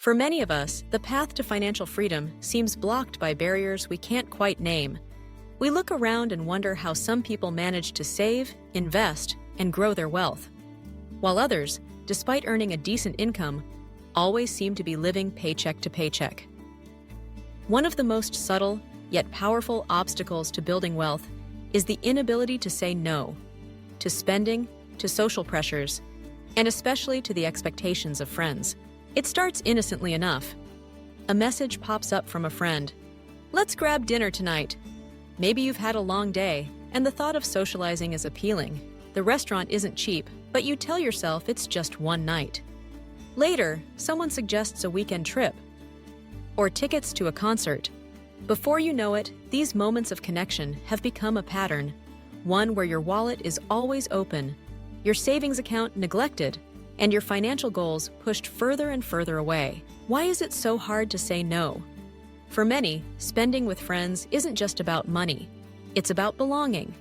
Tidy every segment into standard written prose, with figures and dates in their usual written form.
For many of us, the path to financial freedom seems blocked by barriers we can't quite name. We look around and wonder how some people manage to save, invest, and grow their wealth, while others, despite earning a decent income, always seem to be living paycheck to paycheck. One of the most subtle, yet powerful obstacles to building wealth is the inability to say no to spending, to social pressures, and especially to the expectations of friends. It starts innocently enough. A message pops up from a friend. "Let's grab dinner tonight." Maybe you've had a long day, and the thought of socializing is appealing. The restaurant isn't cheap, but you tell yourself it's just one night. Later, someone suggests a weekend trip or tickets to a concert. Before you know it, these moments of connection have become a pattern, one where your wallet is always open, your savings account neglected, and your financial goals pushed further and further away. Why is it so hard to say no? For many, spending with friends isn't just about money. It's about belonging.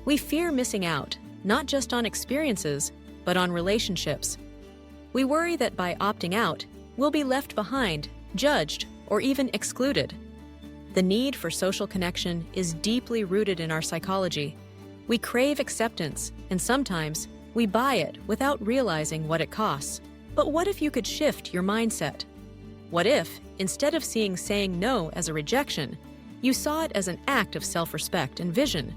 We fear missing out, not just on experiences, but on relationships. We worry that by opting out, we'll be left behind, judged, or even excluded. The need for social connection is deeply rooted in our psychology. We crave acceptance, and sometimes we buy it without realizing what it costs. But what if you could shift your mindset? What if, instead of seeing saying no as a rejection, you saw it as an act of self-respect and vision?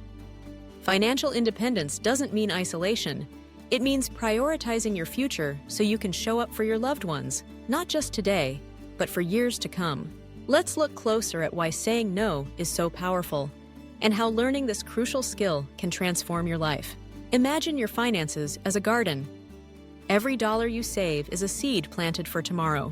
Financial independence doesn't mean isolation. It means prioritizing your future so you can show up for your loved ones, not just today, but for years to come. Let's look closer at why saying no is so powerful, and how learning this crucial skill can transform your life. Imagine your finances as a garden. Every dollar you save is a seed planted for tomorrow.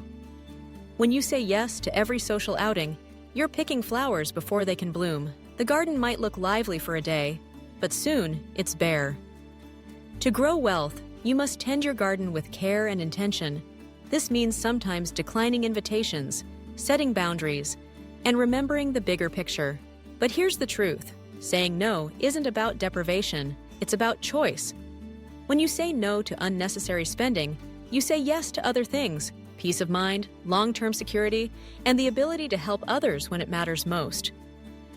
When you say yes to every social outing, you're picking flowers before they can bloom. The garden might look lively for a day, but soon it's bare. To grow wealth, you must tend your garden with care and intention. This means sometimes declining invitations, setting boundaries, and remembering the bigger picture. But here's the truth. Saying no isn't about deprivation. It's about choice. When you say no to unnecessary spending, you say yes to other things: peace of mind, long-term security, and the ability to help others when it matters most.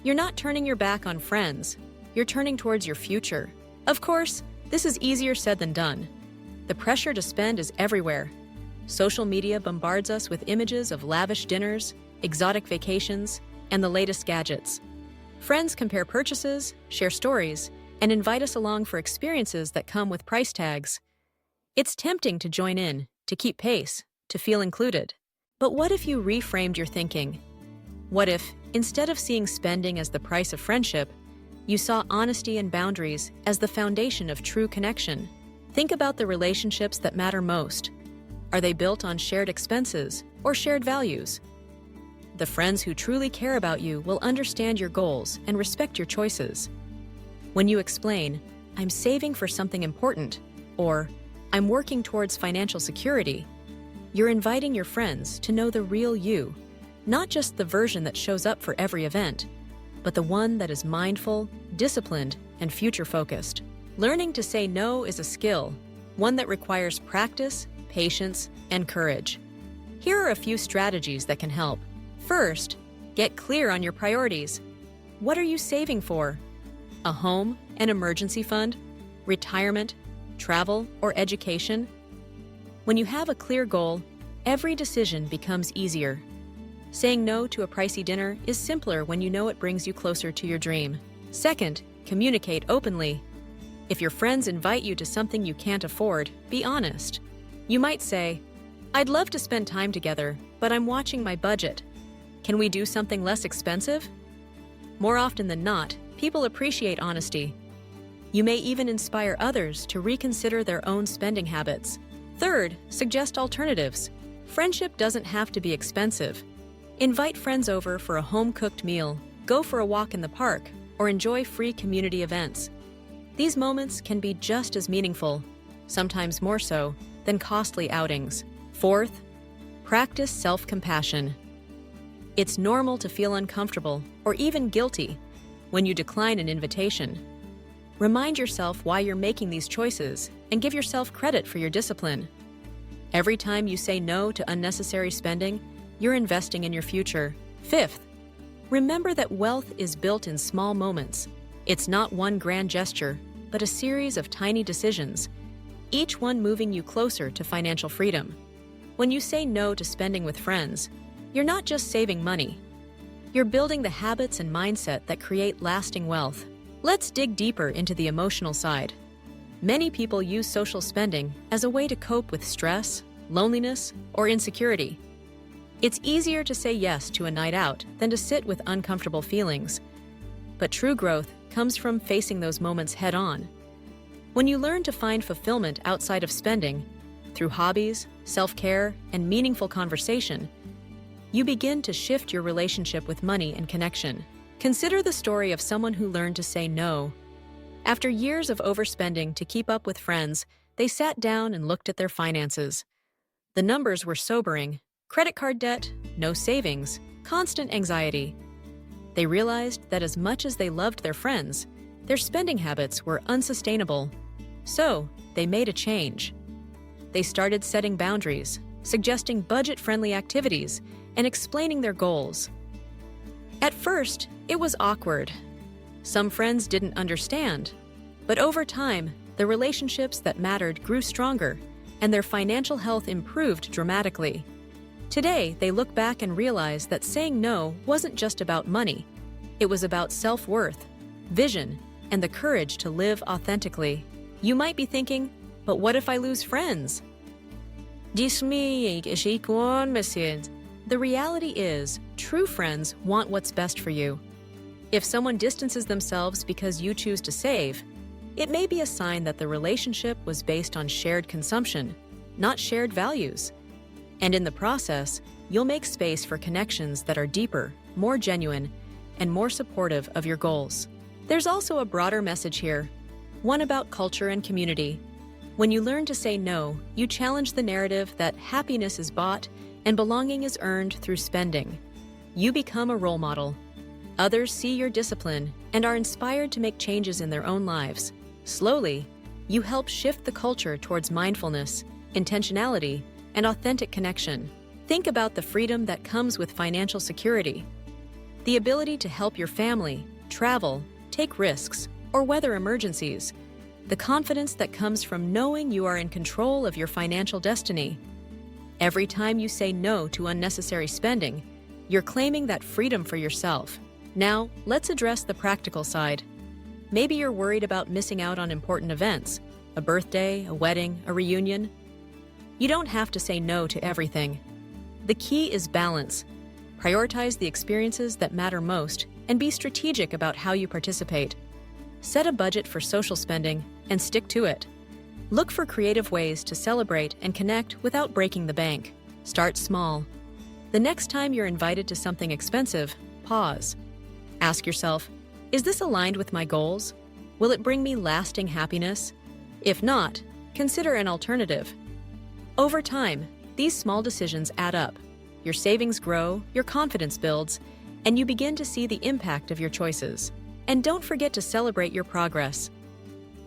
You're not turning your back on friends. You're turning towards your future. Of course, this is easier said than done. The pressure to spend is everywhere. Social media bombards us with images of lavish dinners, exotic vacations, and the latest gadgets. Friends compare purchases, share stories, and invite us along for experiences that come with price tags. It's tempting to join in, to keep pace, to feel included. But what if you reframed your thinking? What if, instead of seeing spending as the price of friendship, you saw honesty and boundaries as the foundation of true connection? Think about the relationships that matter most. Are they built on shared expenses or shared values? The friends who truly care about you will understand your goals and respect your choices. When you explain, "I'm saving for something important," or "I'm working towards financial security," you're inviting your friends to know the real you, not just the version that shows up for every event, but the one that is mindful, disciplined, and future-focused. Learning to say no is a skill, one that requires practice, patience, and courage. Here are a few strategies that can help. First, get clear on your priorities. What are you saving for? A home, an emergency fund, retirement, travel, or education? When you have a clear goal, every decision becomes easier. Saying no to a pricey dinner is simpler when you know it brings you closer to your dream. Second, communicate openly. If your friends invite you to something you can't afford, be honest. You might say, "I'd love to spend time together, but I'm watching my budget. Can we do something less expensive?" More often than not, people appreciate honesty. You may even inspire others to reconsider their own spending habits. Third, suggest alternatives. Friendship doesn't have to be expensive. Invite friends over for a home-cooked meal, go for a walk in the park, or enjoy free community events. These moments can be just as meaningful, sometimes more so, than costly outings. Fourth, practice self-compassion. It's normal to feel uncomfortable or even guilty when you decline an invitation. Remind yourself why you're making these choices and give yourself credit for your discipline. Every time you say no to unnecessary spending, you're investing in your future. Fifth, remember that wealth is built in small moments. It's not one grand gesture, but a series of tiny decisions, each one moving you closer to financial freedom. When you say no to spending with friends, you're not just saving money. You're building the habits and mindset that create lasting wealth. Let's dig deeper into the emotional side. Many people use social spending as a way to cope with stress, loneliness, or insecurity. It's easier to say yes to a night out than to sit with uncomfortable feelings. But true growth comes from facing those moments head-on. When you learn to find fulfillment outside of spending, through hobbies, self-care, and meaningful conversation, you begin to shift your relationship with money and connection. Consider the story of someone who learned to say no. After years of overspending to keep up with friends, they sat down and looked at their finances. The numbers were sobering: credit card debt, no savings, constant anxiety. They realized that as much as they loved their friends, their spending habits were unsustainable. So, they made a change. They started setting boundaries, suggesting budget-friendly activities, and explaining their goals. At first, it was awkward. Some friends didn't understand, but over time, the relationships that mattered grew stronger, and their financial health improved dramatically. Today, they look back and realize that saying no wasn't just about money. It was about self-worth, vision, and the courage to live authentically. You might be thinking, but what if I lose friends? The reality is, true friends want what's best for you. If someone distances themselves because you choose to save, it may be a sign that the relationship was based on shared consumption, not shared values. And in the process, you'll make space for connections that are deeper, more genuine, and more supportive of your goals. There's also a broader message here, one about culture and community. When you learn to say no, you challenge the narrative that happiness is bought and belonging is earned through spending. You become a role model. Others see your discipline and are inspired to make changes in their own lives. Slowly, you help shift the culture towards mindfulness, intentionality, and authentic connection. Think about the freedom that comes with financial security. The ability to help your family, travel, take risks, or weather emergencies. The confidence that comes from knowing you are in control of your financial destiny. Every time you say no to unnecessary spending, you're claiming that freedom for yourself. Now, let's address the practical side. Maybe you're worried about missing out on important events, a birthday, a wedding, a reunion. You don't have to say no to everything. The key is balance. Prioritize the experiences that matter most and be strategic about how you participate. Set a budget for social spending and stick to it. Look for creative ways to celebrate and connect without breaking the bank. Start small. The next time you're invited to something expensive, pause. Ask yourself, is this aligned with my goals? Will it bring me lasting happiness? If not, consider an alternative. Over time, these small decisions add up. Your savings grow, your confidence builds, and you begin to see the impact of your choices. And don't forget to celebrate your progress.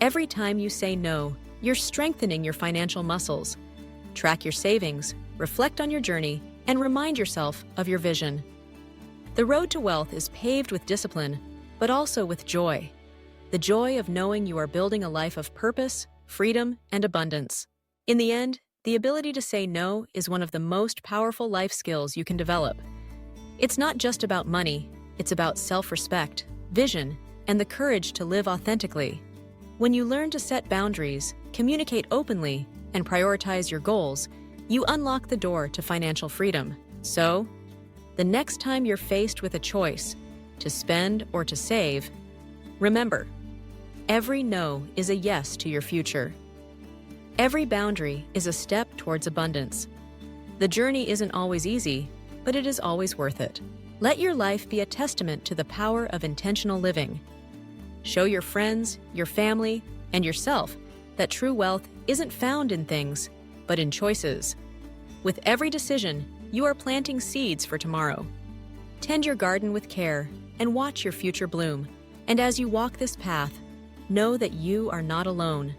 Every time you say no, you're strengthening your financial muscles. Track your savings, reflect on your journey, and remind yourself of your vision. The road to wealth is paved with discipline, but also with joy. The joy of knowing you are building a life of purpose, freedom, and abundance. In the end, the ability to say no is one of the most powerful life skills you can develop. It's not just about money, it's about self-respect, vision, and the courage to live authentically. When you learn to set boundaries, communicate openly, and prioritize your goals, you unlock the door to financial freedom. So, the next time you're faced with a choice, to spend or to save, remember, every no is a yes to your future. Every boundary is a step towards abundance. The journey isn't always easy, but it is always worth it. Let your life be a testament to the power of intentional living. Show your friends, your family, and yourself that true wealth isn't found in things, but in choices. With every decision, you are planting seeds for tomorrow. Tend your garden with care and watch your future bloom. And as you walk this path, know that you are not alone.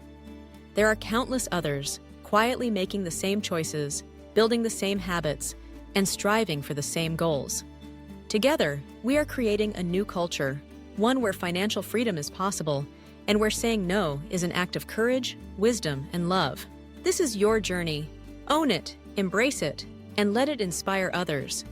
There are countless others, quietly making the same choices, building the same habits, and striving for the same goals. Together, we are creating a new culture, one where financial freedom is possible and where saying no is an act of courage, wisdom, and love. This is your journey. Own it, embrace it, and let it inspire others.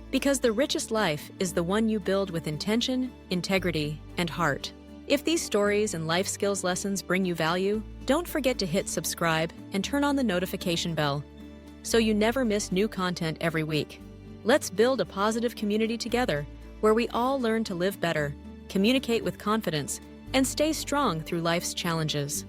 Because the richest life is the one you build with intention, integrity, and heart. If these stories and life skills lessons bring you value, don't forget to hit subscribe and turn on the notification bell so you never miss new content every week. Let's build a positive community together where we all learn to live better, communicate with confidence, and stay strong through life's challenges.